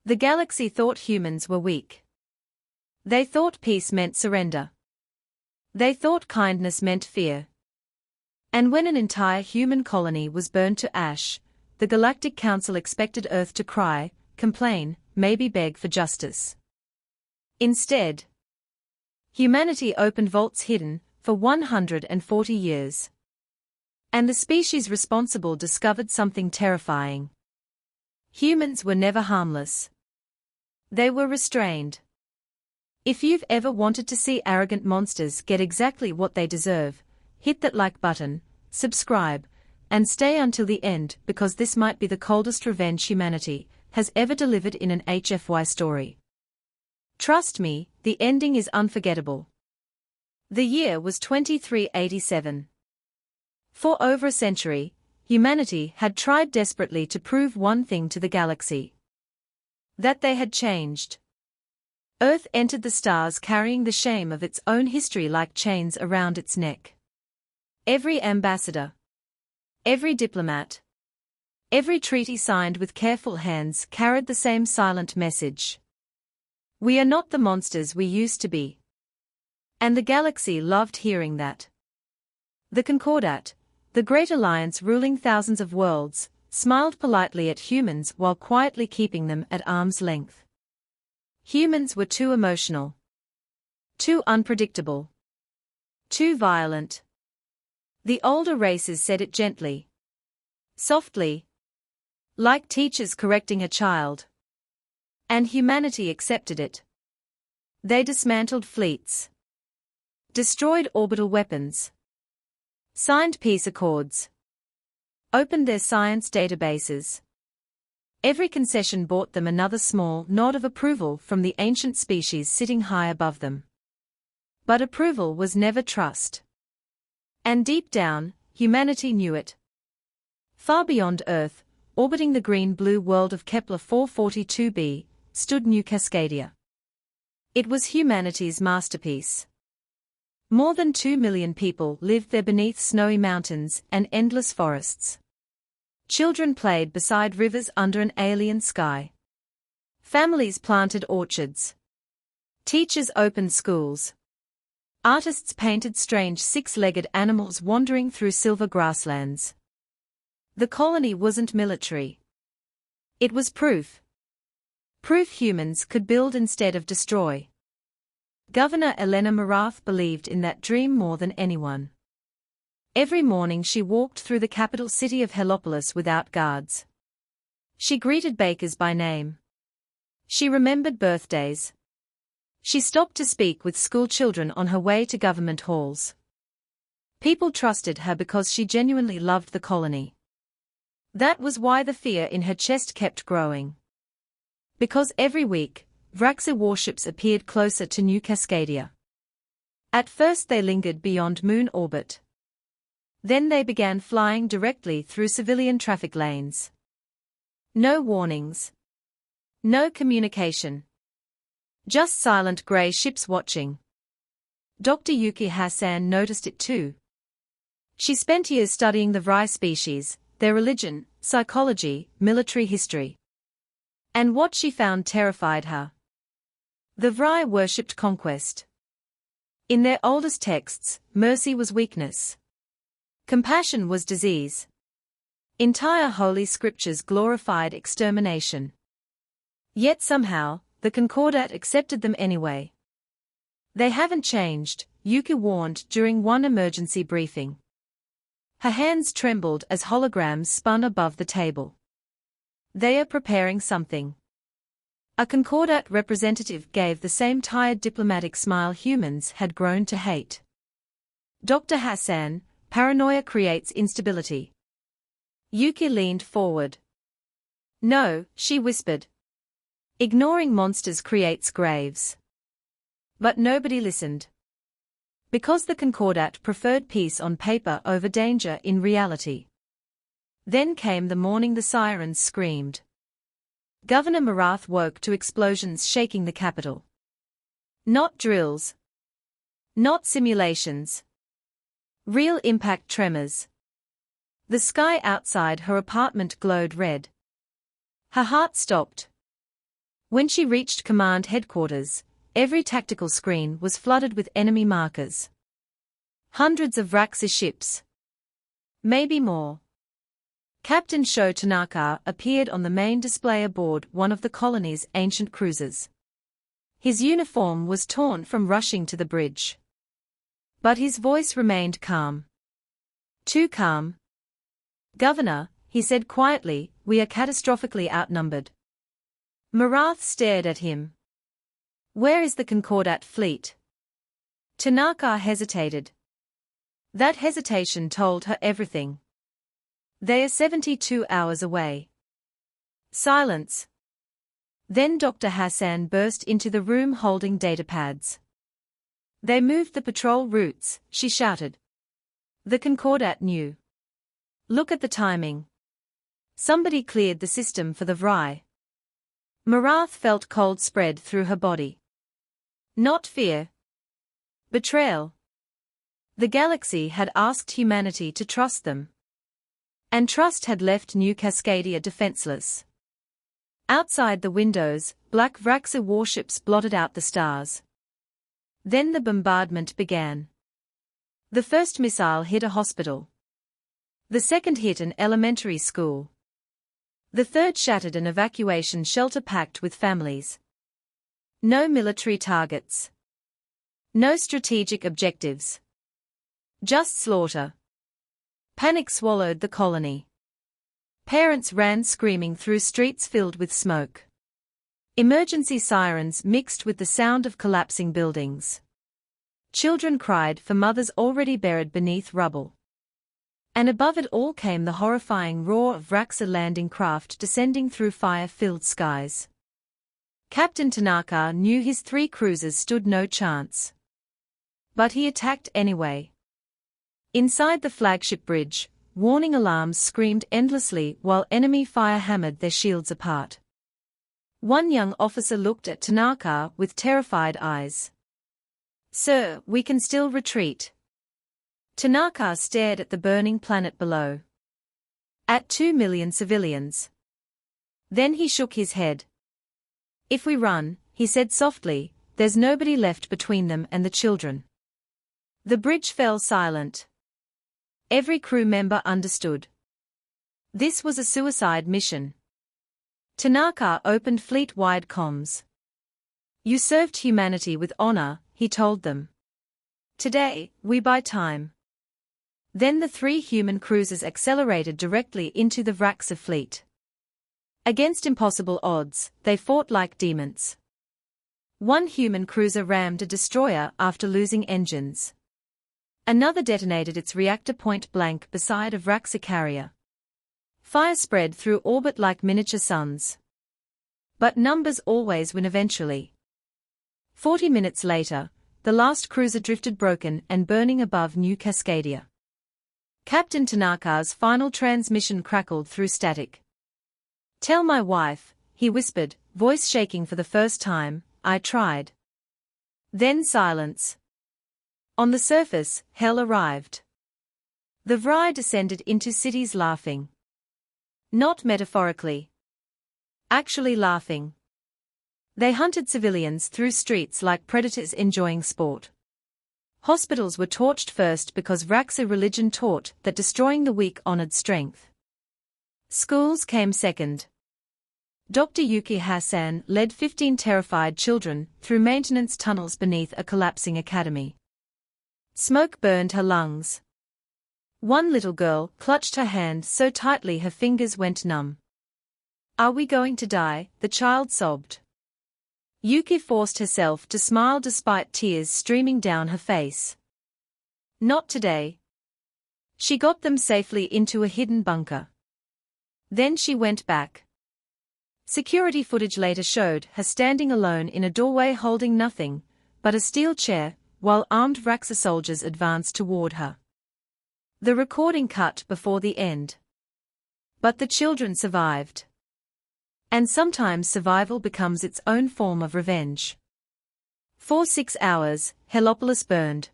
The galaxy thought humans were weak. They thought peace meant surrender. They thought kindness meant fear. And when an entire human colony was burned to ash, the Galactic Council expected Earth to cry, complain, maybe beg for justice. Instead, humanity opened vaults hidden for 140 years. And the species responsible discovered something terrifying. Humans were never harmless. They were restrained. If you've ever wanted to see arrogant monsters get exactly what they deserve, hit that like button, subscribe, and stay until the end because this might be the coldest revenge humanity has ever delivered in an HFY story. Trust me, the ending is unforgettable. The year was 2387. For over a century, humanity had tried desperately to prove one thing to the galaxy. That they had changed. Earth entered the stars carrying the shame of its own history like chains around its neck. Every ambassador, every diplomat, every treaty signed with careful hands carried the same silent message. We are not the monsters we used to be. And the galaxy loved hearing that. The Concordat, the great alliance ruling thousands of worlds, smiled politely at humans while quietly keeping them at arm's length. Humans were too emotional. Too unpredictable. Too violent. The older races said it gently. Softly. Like teachers correcting a child. And humanity accepted it. They dismantled fleets. Destroyed orbital weapons. Signed peace accords. Opened their science databases. Every concession brought them another small nod of approval from the ancient species sitting high above them. But approval was never trust. And deep down, humanity knew it. Far beyond Earth, orbiting the green-blue world of Kepler 442b, stood New Cascadia. It was humanity's masterpiece. More than 2 million people lived there beneath snowy mountains and endless forests. Children played beside rivers under an alien sky. Families planted orchards. Teachers opened schools. Artists painted strange six-legged animals wandering through silver grasslands. The colony wasn't military. It was proof. Proof humans could build instead of destroy. Governor Elena Marath believed in that dream more than anyone. Every morning she walked through the capital city of Heliopolis without guards. She greeted bakers by name. She remembered birthdays. She stopped to speak with school children on her way to government halls. People trusted her because she genuinely loved the colony. That was why the fear in her chest kept growing. Because every week, Vraxa warships appeared closer to New Cascadia. At first they lingered beyond Moon orbit. Then they began flying directly through civilian traffic lanes. No warnings. No communication. Just silent grey ships watching. Dr. Yuki Hassan noticed it too. She spent years studying the Vry species, their religion, psychology, military history. And what she found terrified her. The Vry worshipped conquest. In their oldest texts, mercy was weakness. Compassion was disease. Entire holy scriptures glorified extermination. Yet somehow, the Concordat accepted them anyway. They haven't changed, Yuki warned during one emergency briefing. Her hands trembled as holograms spun above the table. They are preparing something. A Concordat representative gave the same tired diplomatic smile humans had grown to hate. Dr. Hassan, paranoia creates instability. Yuki leaned forward. No, she whispered. Ignoring monsters creates graves. But nobody listened. Because the Concordat preferred peace on paper over danger in reality. Then came the morning the sirens screamed. Governor Marath woke to explosions shaking the capital. Not drills. Not simulations. Real impact tremors. The sky outside her apartment glowed red. Her heart stopped. When she reached command headquarters, every tactical screen was flooded with enemy markers. Hundreds of Raxa ships. Maybe more. Captain Sho Tanaka appeared on the main display aboard one of the colony's ancient cruisers. His uniform was torn from rushing to the bridge. But his voice remained calm. Too calm. "Governor," he said quietly, "we are catastrophically outnumbered." Marath stared at him. "Where is the Concordat fleet?" Tanaka hesitated. That hesitation told her everything. "They are 72 hours away." Silence. Then Dr. Hassan burst into the room holding datapads. "They moved the patrol routes," she shouted. "The Concordat knew. Look at the timing. Somebody cleared the system for the VRI." Marath felt cold spread through her body. Not fear. Betrayal. The galaxy had asked humanity to trust them. And trust had left New Cascadia defenseless. Outside the windows, black Vraxa warships blotted out the stars. Then the bombardment began. The first missile hit a hospital. The second hit an elementary school. The third shattered an evacuation shelter packed with families. No military targets. No strategic objectives. Just slaughter. Panic swallowed the colony. Parents ran screaming through streets filled with smoke. Emergency sirens mixed with the sound of collapsing buildings. Children cried for mothers already buried beneath rubble. And above it all came the horrifying roar of Raxa landing craft descending through fire-filled skies. Captain Tanaka knew his 3 cruisers stood no chance. But he attacked anyway. Inside the flagship bridge, warning alarms screamed endlessly while enemy fire hammered their shields apart. One young officer looked at Tanaka with terrified eyes. "Sir, we can still retreat." Tanaka stared at the burning planet below. At 2 million civilians. Then he shook his head. "If we run," he said softly, "there's nobody left between them and the children." The bridge fell silent. Every crew member understood. This was a suicide mission. Tanaka opened fleet-wide comms. "You served humanity with honor," he told them. "Today, we buy time." Then the 3 human cruisers accelerated directly into the Vraxa fleet. Against impossible odds, they fought like demons. One human cruiser rammed a destroyer after losing engines. Another detonated its reactor point blank beside a Vraxa carrier. Fire spread through orbit like miniature suns. But numbers always win eventually. 40 minutes later, the last cruiser drifted broken and burning above New Cascadia. Captain Tanaka's final transmission crackled through static. "Tell my wife," he whispered, voice shaking for the first time, "I tried." Then silence. On the surface, hell arrived. The VRI descended into cities laughing. Not metaphorically. Actually laughing. They hunted civilians through streets like predators enjoying sport. Hospitals were torched first because Vraxa religion taught that destroying the weak honored strength. Schools came second. Dr. Yuki Hassan led 15 terrified children through maintenance tunnels beneath a collapsing academy. Smoke burned her lungs. One little girl clutched her hand so tightly her fingers went numb. "Are we going to die?" the child sobbed. Yuki forced herself to smile despite tears streaming down her face. "Not today." She got them safely into a hidden bunker. Then she went back. Security footage later showed her standing alone in a doorway holding nothing but a steel chair, while armed Vraxa soldiers advanced toward her. The recording cut before the end. But the children survived. And sometimes survival becomes its own form of revenge. For 6 hours, Heliopolis burned.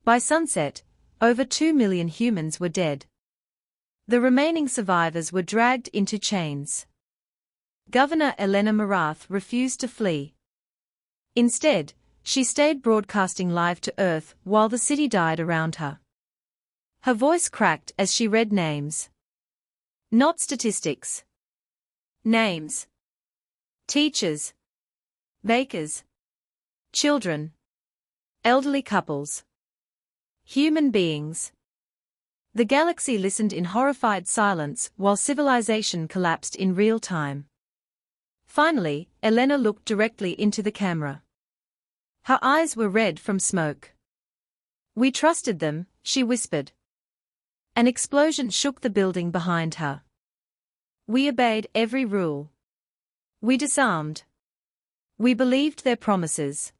By sunset, over 2 million humans were dead. The remaining survivors were dragged into chains. Governor Elena Marath refused to flee. Instead, she stayed broadcasting live to Earth while the city died around her. Her voice cracked as she read names. Not statistics. Names. Teachers. Bakers. Children. Elderly couples. Human beings. The galaxy listened in horrified silence while civilization collapsed in real time. Finally, Elena looked directly into the camera. Her eyes were red from smoke. "We trusted them," she whispered. An explosion shook the building behind her. "We obeyed every rule. We disarmed. We believed their promises."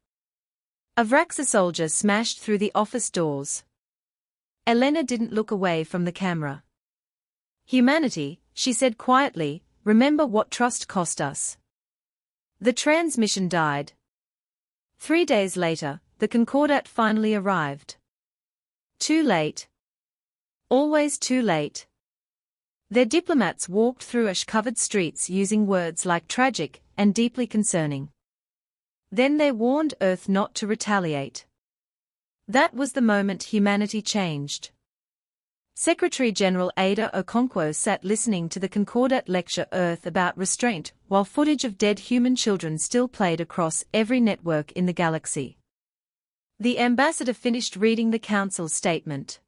A Vraxa soldier smashed through the office doors. Elena didn't look away from the camera. "Humanity," she said quietly, "remember what trust cost us." The transmission died. 3 days later, the Concordat finally arrived. Too late. Always too late. Their diplomats walked through ash-covered streets using words like tragic and deeply concerning. Then they warned Earth not to retaliate. That was the moment humanity changed. Secretary-General Ada Okonkwo sat listening to the Concordat lecture Earth about restraint while footage of dead human children still played across every network in the galaxy. The ambassador finished reading the council's statement.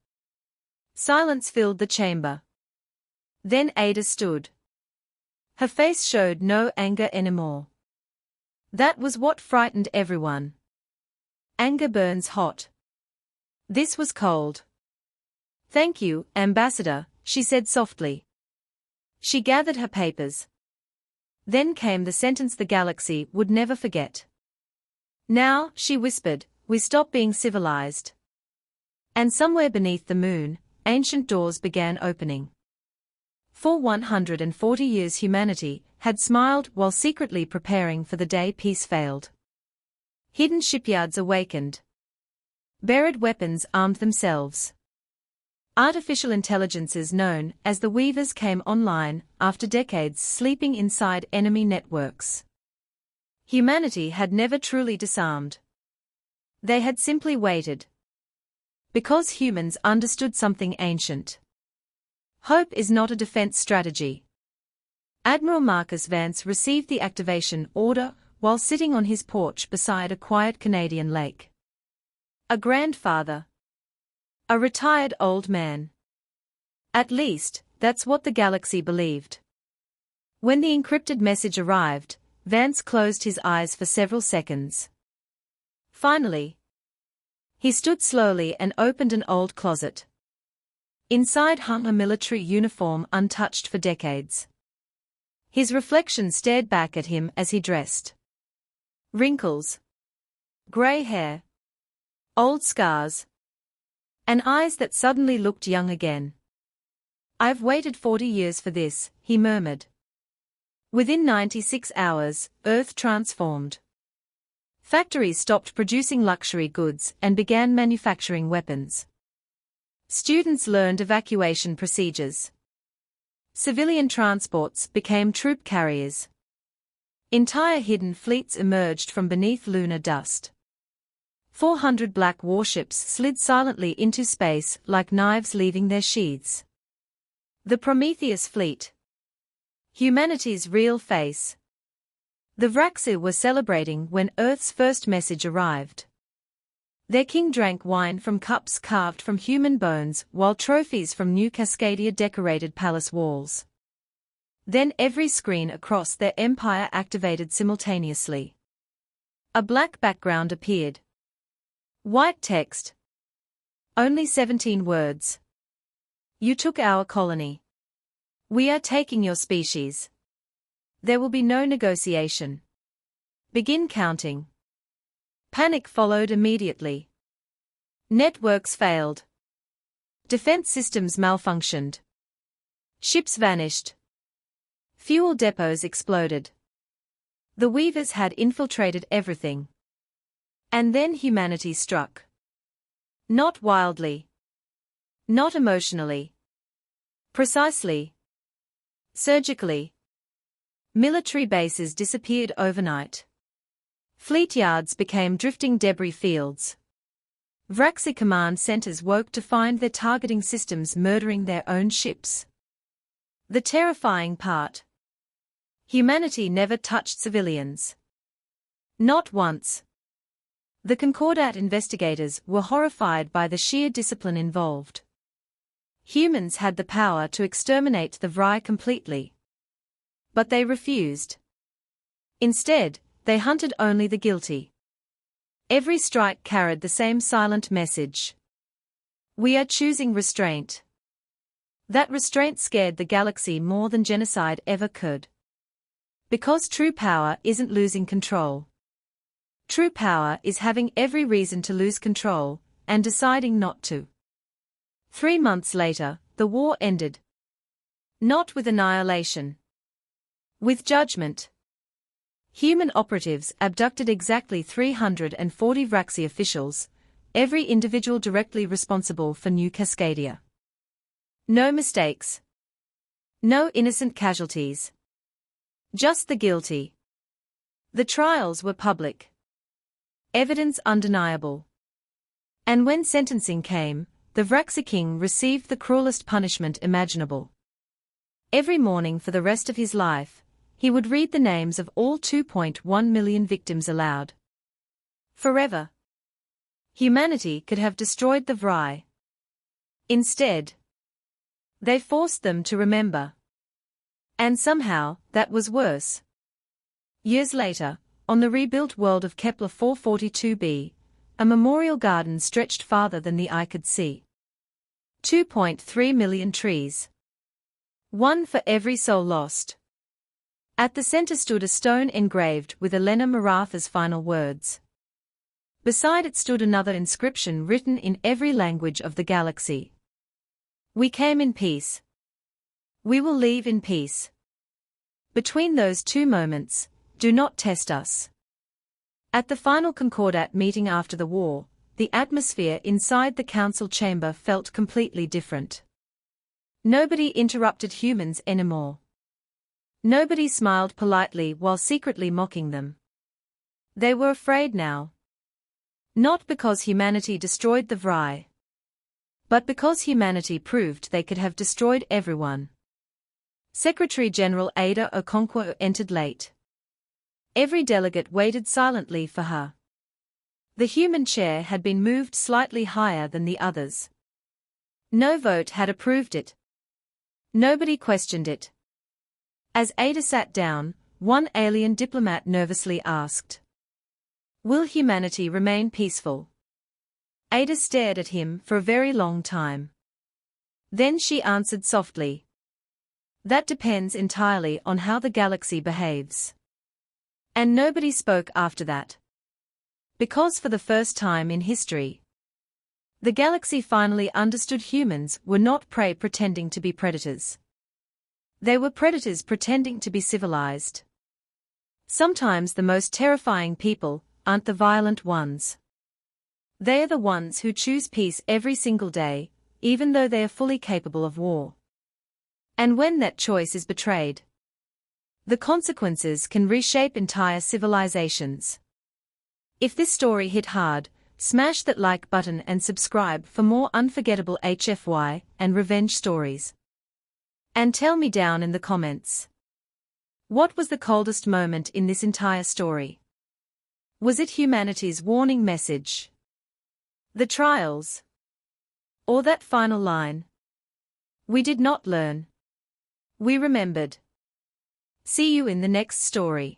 Silence filled the chamber. Then Ada stood. Her face showed no anger anymore. That was what frightened everyone. Anger burns hot. This was cold. "Thank you, Ambassador," she said softly. She gathered her papers. Then came the sentence the galaxy would never forget. "Now," she whispered, "we stop being civilized." And somewhere beneath the moon, ancient doors began opening. For 140 years humanity had smiled while secretly preparing for the day peace failed. Hidden shipyards awakened. Buried weapons armed themselves. Artificial intelligences known as the Weavers came online after decades sleeping inside enemy networks. Humanity had never truly disarmed. They had simply waited. Because humans understood something ancient. Hope is not a defense strategy. Admiral Marcus Vance received the activation order while sitting on his porch beside a quiet Canadian lake. A grandfather. A retired old man. At least, that's what the galaxy believed. When the encrypted message arrived, Vance closed his eyes for several seconds. Finally, he stood slowly and opened an old closet. Inside hung a military uniform untouched for decades. His reflection stared back at him as he dressed. Wrinkles. Gray hair. Old scars. And eyes that suddenly looked young again. "I've waited 40 years for this," he murmured. Within 96 hours, Earth transformed. Factories stopped producing luxury goods and began manufacturing weapons. Students learned evacuation procedures. Civilian transports became troop carriers. Entire hidden fleets emerged from beneath lunar dust. 400 black warships slid silently into space like knives leaving their sheaths. The Prometheus fleet. Humanity's real face. The Vraxa were celebrating when Earth's first message arrived. Their king drank wine from cups carved from human bones while trophies from New Cascadia decorated palace walls. Then every screen across their empire activated simultaneously. A black background appeared. White text. Only 17 words. "You took our colony. We are taking your species. There will be no negotiation. Begin counting." Panic followed immediately. Networks failed. Defense systems malfunctioned. Ships vanished. Fuel depots exploded. The Weavers had infiltrated everything. And then humanity struck. Not wildly. Not emotionally. Precisely. Surgically. Military bases disappeared overnight. Fleet yards became drifting debris fields. Vraxi command centers woke to find their targeting systems murdering their own ships. The terrifying part: humanity never touched civilians. Not once. The Concordat investigators were horrified by the sheer discipline involved. Humans had the power to exterminate the Vry completely. But they refused. Instead, they hunted only the guilty. Every strike carried the same silent message. We are choosing restraint. That restraint scared the galaxy more than genocide ever could. Because true power isn't losing control. True power is having every reason to lose control, and deciding not to. 3 months later, the war ended. Not with annihilation. With judgment. Human operatives abducted exactly 340 Vraxi officials, every individual directly responsible for New Cascadia. No mistakes. No innocent casualties. Just the guilty. The trials were public. Evidence undeniable. And when sentencing came, the Vraxi king received the cruelest punishment imaginable. Every morning for the rest of his life, he would read the names of all 2.1 million victims aloud. Forever. Humanity could have destroyed the Vry. Instead, they forced them to remember. And somehow, that was worse. Years later, on the rebuilt world of Kepler 442b, a memorial garden stretched farther than the eye could see. 2.3 million trees. One for every soul lost. At the center stood a stone engraved with Elena Maratha's final words. Beside it stood another inscription written in every language of the galaxy. We came in peace. We will leave in peace. Between those two moments, do not test us. At the final Concordat meeting after the war, the atmosphere inside the council chamber felt completely different. Nobody interrupted humans anymore. Nobody smiled politely while secretly mocking them. They were afraid now. Not because humanity destroyed the Vry, but because humanity proved they could have destroyed everyone. Secretary-General Ada Okonkwo entered late. Every delegate waited silently for her. The human chair had been moved slightly higher than the others. No vote had approved it. Nobody questioned it. As Ada sat down, one alien diplomat nervously asked, "Will humanity remain peaceful?" Ada stared at him for a very long time. Then she answered softly, "That depends entirely on how the galaxy behaves." And nobody spoke after that. Because for the first time in history, the galaxy finally understood humans were not prey pretending to be predators. They were predators pretending to be civilized. Sometimes the most terrifying people aren't the violent ones. They are the ones who choose peace every single day, even though they are fully capable of war. And when that choice is betrayed, the consequences can reshape entire civilizations. If this story hit hard, smash that like button and subscribe for more unforgettable HFY and revenge stories. And tell me down in the comments, what was the coldest moment in this entire story? Was it humanity's warning message? The trials? Or that final line? We did not learn. We remembered. See you in the next story.